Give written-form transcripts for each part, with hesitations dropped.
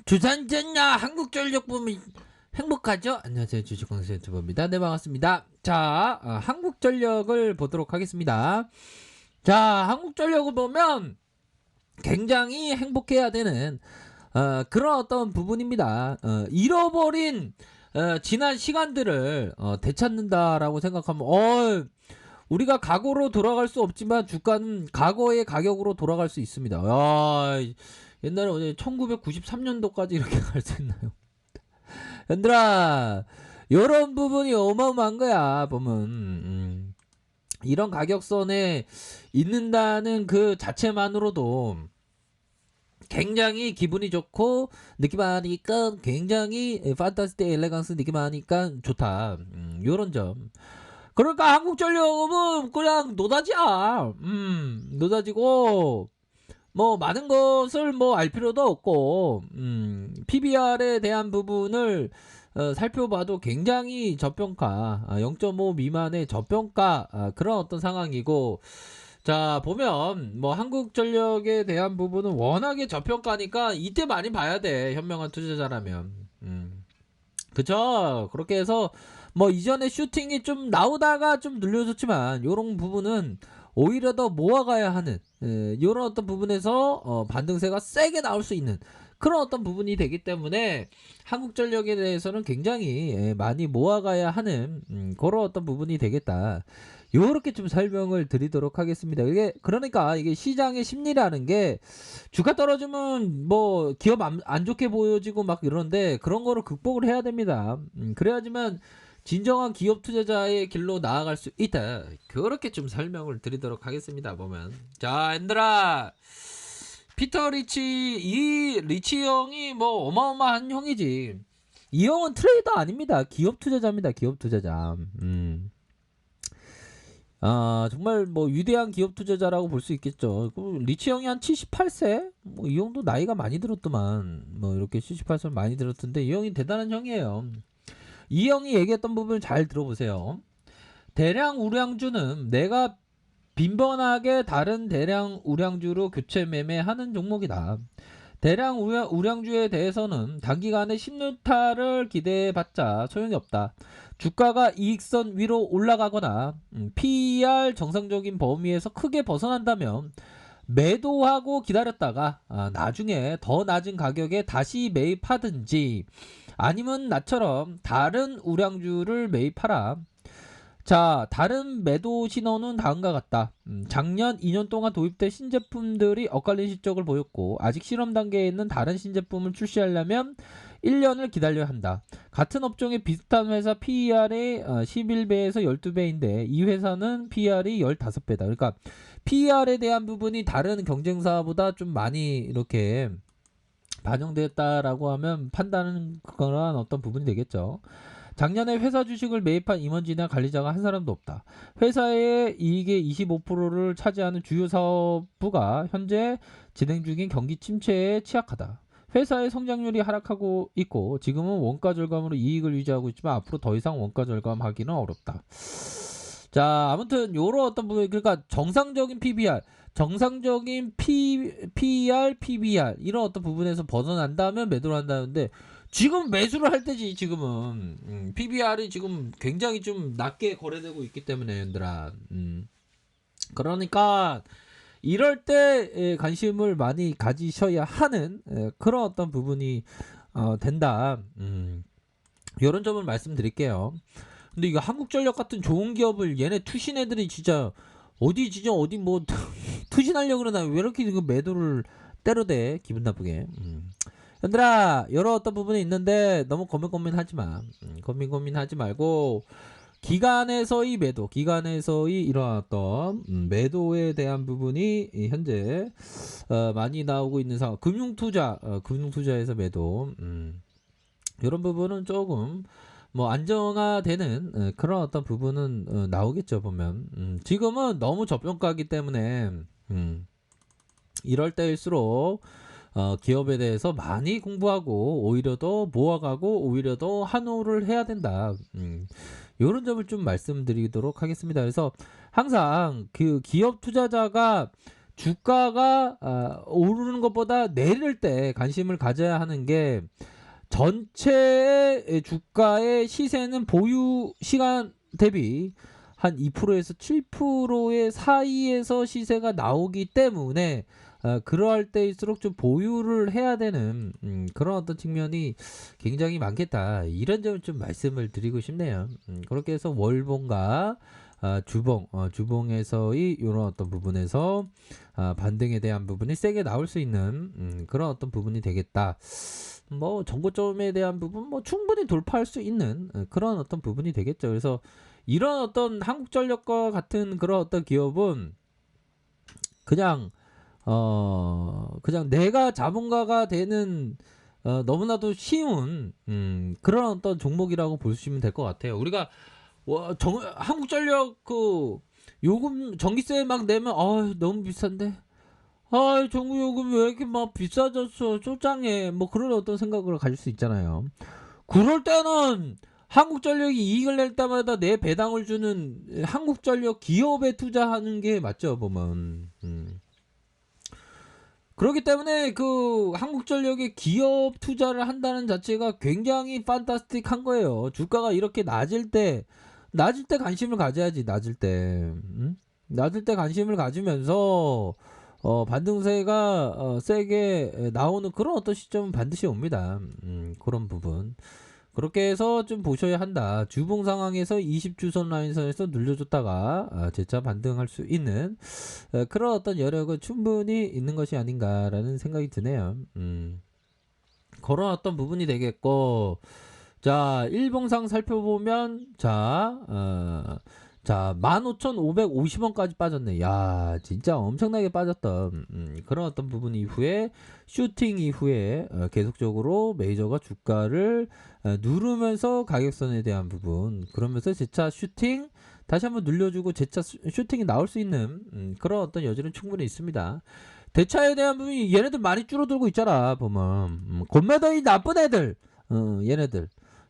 두산전야 한국전력 보면 행복하죠? 안녕하세요, 주식공시 유튜버입니다. 네, 반갑습니다. 자, 한국전력을 보도록 하겠습니다. 자, 한국전력을 보면 굉장히 행복해야 되는 그런 어떤 부분입니다. 잃어버린 지난 시간들을 되찾는다라고 생각하면 우리가 과거로 돌아갈 수 없지만 주가는 과거의 가격으로 돌아갈 수 있습니다. 옛날에 1993년도까지 이렇게 갈 수 있나요? 얘들아, 이런 부분이 어마어마한 거야. 보면 이런 가격선에 있는다는 그 자체만으로도 굉장히 기분이 좋고 느낌하니까 굉장히 판타스틱 엘레강스 느낌하니까 좋다. 요런 점. 그러니까 한국전력은 그냥 노다지야. 노다지고 뭐 많은 것을 뭐 알 필요도 없고 PBR에 대한 부분을 살펴봐도 굉장히 저평가 0.5 미만의 저평가 그런 어떤 상황이고, 자 보면 뭐 한국전력에 대한 부분은 워낙에 저평가니까 이때 많이 봐야 돼, 현명한 투자자라면. 그쵸. 그렇게 해서 뭐 이전에 슈팅이 좀 나오다가 좀 눌려졌지만 요런 부분은 오히려 더 모아가야 하는 요런 어떤 부분에서 반등세가 세게 나올 수 있는 그런 어떤 부분이 되기 때문에 한국전력에 대해서는 굉장히 많이 모아가야 하는 그런 어떤 부분이 되겠다. 요렇게 좀 설명을 드리도록 하겠습니다. 이게 그러니까 이게 시장의 심리라는 게 주가 떨어지면 뭐 기업 안 좋게 보여지고 막 이러는데 그런 거를 극복을 해야 됩니다. 그래야지만 진정한 기업 투자자의 길로 나아갈 수 있다. 그렇게 좀 설명을 드리도록 하겠습니다. 보면 자, 얘들아, 피터 리치, 이 리치 형이 뭐 어마어마한 형이지. 이 형은 트레이더 아닙니다. 기업 투자자입니다. 기업 투자자. 정말 뭐 위대한 기업 투자자라고 볼 수 있겠죠. 리치 형이 한 78세? 뭐 이 형도 나이가 많이 들었더만. 뭐 이렇게 78세 많이 들었던데 이 형이 대단한 형이에요. 이 형이 얘기했던 부분을 잘 들어보세요. 대량 우량주는 내가 빈번하게 다른 대량 우량주로 교체 매매하는 종목이다. 대량 우량주에 대해서는 단기간에 신유타를 기대해봤자 소용이 없다. 주가가 이익선 위로 올라가거나 PER 정상적인 범위에서 크게 벗어난다면 매도하고 기다렸다가 나중에 더 낮은 가격에 다시 매입하든지 아니면 나처럼 다른 우량주를 매입하라. 자, 다른 매도 신호는 다음과 같다. 작년 2년 동안 도입된 신제품들이 엇갈린 실적을 보였고 아직 실험 단계에 있는 다른 신제품을 출시하려면 1년을 기다려야 한다. 같은 업종의 비슷한 회사 PER이 11배에서 12배인데 이 회사는 PER이 15배다. 그러니까 PER에 대한 부분이 다른 경쟁사보다 좀 많이 이렇게 반영됐다라고 하면 판단은 그런 어떤 부분이 되겠죠. 작년에 회사 주식을 매입한 임원진이나 관리자가 한 사람도 없다. 회사의 이익의 25%를 차지하는 주요 사업부가 현재 진행 중인 경기 침체에 취약하다. 회사의 성장률이 하락하고 있고 지금은 원가 절감으로 이익을 유지하고 있지만 앞으로 더 이상 원가 절감하기는 어렵다. 자, 아무튼 요런 어떤 부분, 그러니까 정상적인 PBR, 정상적인 PER, PBR 이런 어떤 부분에서 벗어난다면 매도를 한다는데 지금 매수를 할 때지. 지금은 PBR이 지금 굉장히 좀 낮게 거래되고 있기 때문에 얘들아. 그러니까 이럴 때 관심을 많이 가지셔야 하는 그런 어떤 부분이 된다. 이런 점을 말씀드릴게요. 근데 이거 한국전력 같은 좋은 기업을 얘네 투신 애들이 진짜 어디 뭐 투신하려고 그러나 왜 이렇게 이거 매도를 때려대, 기분 나쁘게. 얘들아, 여러 어떤 부분이 있는데 너무 고민하지 마. 고민하지 말고 기간에서의 매도, 기간에서의 이런 어떤 매도에 대한 부분이 현재 많이 나오고 있는 상황. 금융투자에서 매도. 이런 부분은 조금 뭐 안정화되는 그런 어떤 부분은 나오겠죠. 보면 지금은 너무 저평가이기 때문에 이럴 때일수록 기업에 대해서 많이 공부하고 오히려 더 모아가고 오히려 더 한호를 해야 된다. 이런 점을 좀 말씀드리도록 하겠습니다. 그래서 항상 그 기업 투자자가 주가가 오르는 것보다 내릴 때 관심을 가져야 하는 게 전체 주가의 시세는 보유 시간 대비 한 2%에서 7%의 사이에서 시세가 나오기 때문에 그러할 때일수록 좀 보유를 해야 되는 그런 어떤 측면이 굉장히 많겠다. 이런 점을 좀 말씀을 드리고 싶네요. 그렇게 해서 월봉과 주봉에서의 이런 어떤 부분에서 반등에 대한 부분이 세게 나올 수 있는 그런 어떤 부분이 되겠다. 뭐 정고점에 대한 부분 뭐 충분히 돌파할 수 있는 그런 어떤 부분이 되겠죠. 그래서 이런 어떤 한국전력과 같은 그런 어떤 기업은 그냥 그냥 내가 자본가가 되는 너무나도 쉬운 그런 어떤 종목이라고 보시면 될 것 같아요. 우리가 한국전력 그 요금 전기세 막 내면 너무 비싼데 전기 요금 왜 이렇게 막 비싸졌어 쪼짱해 뭐 그런 어떤 생각을 가질 수 있잖아요. 그럴 때는 한국전력이 이익을 낼 때마다 내 배당을 주는 한국전력 기업에 투자하는 게 맞죠 보면. 그렇기 때문에 그 한국전력의 기업 투자를 한다는 자체가 굉장히 판타스틱한 거예요. 주가가 이렇게 낮을 때 관심을 가져야지. 낮을 때 낮을 때 관심을 가지면서 반등세가 세게 나오는 그런 어떤 시점은 반드시 옵니다. 그런 부분 그렇게 해서 좀 보셔야 한다. 주봉 상황에서 20주선 라인선에서 눌려줬다가 재차 반등할 수 있는 그런 어떤 여력은 충분히 있는 것이 아닌가라는 생각이 드네요. 그런 어떤 부분이 되겠고, 자, 일봉상 살펴보면, 자, 15,550원까지 빠졌네. 야, 진짜 엄청나게 빠졌던, 그런 어떤 부분 이후에, 슈팅 이후에, 계속적으로 메이저가 주가를 누르면서 가격선에 대한 부분, 그러면서 재차 슈팅, 다시 한번 늘려주고 재차 슈팅이 나올 수 있는, 그런 어떤 여지는 충분히 있습니다. 대차에 대한 부분이 얘네들 많이 줄어들고 있잖아, 보면. 곤매도이 나쁜 애들,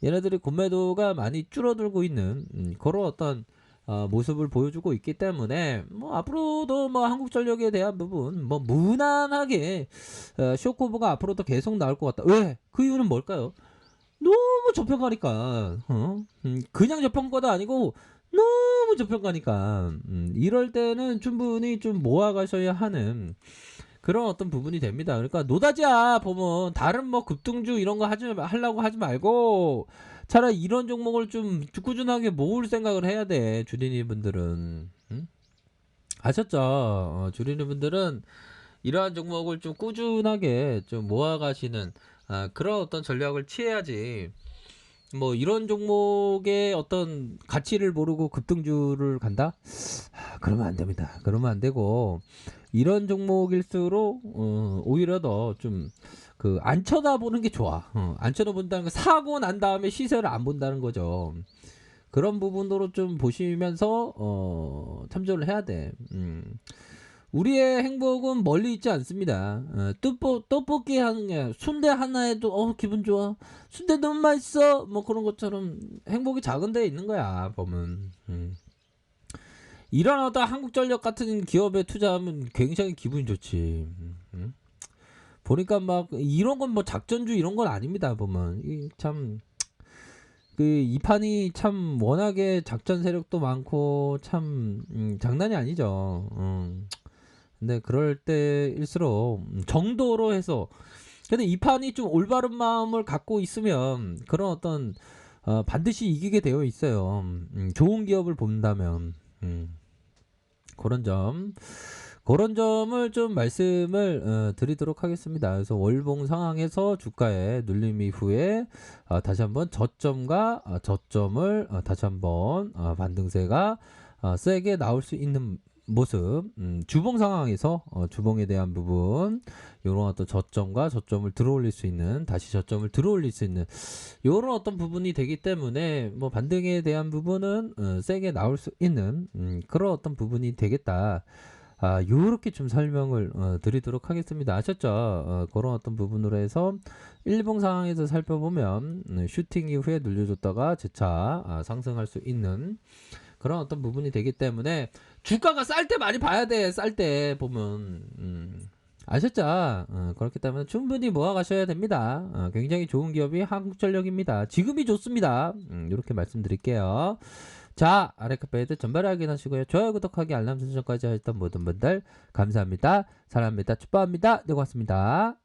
얘네들이 곤매도가 많이 줄어들고 있는, 그런 어떤, 모습을 보여주고 있기 때문에 뭐 앞으로도 뭐 한국전력에 대한 부분 뭐 무난하게 쇼코브가 앞으로도 계속 나올 것 같다. 왜? 그 이유는 뭘까요? 너무 저평가니까 그냥 저평가도 아니고 너무 저평가니까 이럴 때는 충분히 좀 모아가셔야 하는 그런 어떤 부분이 됩니다. 그러니까 노다지야 보면 다른 뭐 급등주 이런 거 하려고 하지 말고 차라리 이런 종목을 좀 꾸준하게 모을 생각을 해야 돼. 주린이 분들은 아셨죠? 주린이 분들은 이러한 종목을 좀 꾸준하게 좀 모아가시는 그런 어떤 전략을 취해야지. 뭐 이런 종목의 어떤 가치를 모르고 급등주를 간다? 그러면 안 됩니다. 그러면 안 되고 이런 종목일수록 오히려 더 좀 그 안 쳐다보는 게 좋아. 안 쳐다본다는 거 사고 난 다음에 시세를 안 본다는 거죠. 그런 부분으로 좀 보시면서 참조를 해야 돼. 우리의 행복은 멀리 있지 않습니다. 떡볶이 하는 게 순대 하나에도 기분 좋아. 순대 너무 맛있어. 뭐 그런 것처럼 행복이 작은 데에 있는 거야 보면. 이런 어떤 한국전력 같은 기업에 투자하면 굉장히 기분이 좋지. 보니까 막 이런 건 뭐 작전주 이런 건 아닙니다 보면. 참 그 이 판이 참 워낙에 작전 세력도 많고 참 장난이 아니죠. 근데 그럴 때일수록 정도로 해서 근데 이 판이 좀 올바른 마음을 갖고 있으면 그런 어떤 반드시 이기게 되어 있어요. 좋은 기업을 본다면 그런 점을 좀 말씀을 드리도록 하겠습니다. 그래서 월봉 상황에서 주가의 눌림 이후에 다시 한번 저점과 저점을 다시 한번 반등세가 세게 나올 수 있는 모습, 주봉 상황에서 주봉에 대한 부분, 이런 어떤 저점과 저점을 들어올릴 수 있는, 다시 저점을 들어올릴 수 있는 이런 어떤 부분이 되기 때문에 뭐 반등에 대한 부분은 세게 나올 수 있는 그런 어떤 부분이 되겠다. 요렇게 좀 설명을 드리도록 하겠습니다. 아셨죠? 그런 어떤 부분으로 해서 일봉 상황에서 살펴보면 슈팅 이후에 눌려줬다가 재차 상승할 수 있는 그런 어떤 부분이 되기 때문에 주가가 쌀 때 많이 봐야 돼. 쌀 때 보면 아셨죠? 그렇기 때문에 충분히 모아가셔야 됩니다. 굉장히 좋은 기업이 한국전력입니다. 지금이 좋습니다. 이렇게 말씀드릴게요. 자, 아레카페이드 전발 확인하시고요. 좋아요, 구독하기, 알람 설정까지 하셨던 모든 분들 감사합니다. 사랑합니다. 축복합니다. 네, 고맙습니다.